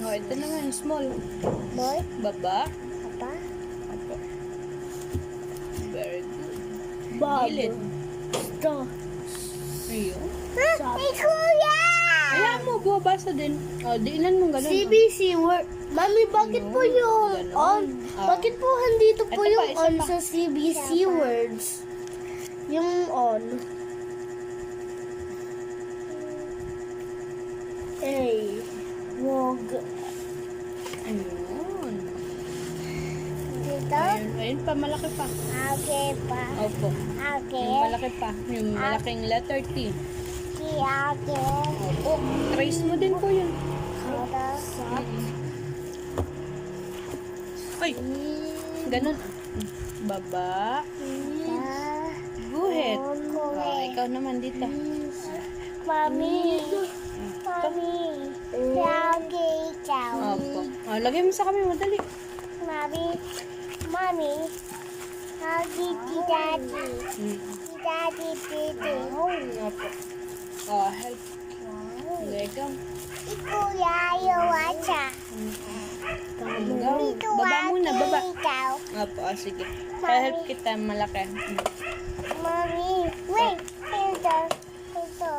Oh, ito naman, small. Baba. Very good. Gilid. Ayun. Ayan mo, bumabasa din. Oh, diinan mo ganun. CBC word. Mami, bakit po yung Ganon. on? Bakit po andito po Ito pa, yung isa on pa. sa CBC words? Yung on. Hey, wag. Ayun. Dito? Ayun pa, malaki pa. Okay pa. Opo. Okay. Yung malaki pa. Yung malaking letter T. Okay. Opo. Trace mo din po yun. Ay! Ganun. Baba. Guhit. Oh, ikaw naman dito. Mami. Mami. Okay, ikaw. Opo. Oh, lagay mo sa kami, madali. Mami. Mami. Huggy si daddy. Si daddy dito. Opo. Oh, help. Lego. Ikuya yung wasa. Dito Baba muna, baba. ikaw. Opo, oh, sige. Help kita malaki. Mami. Wait. Ito. Ito.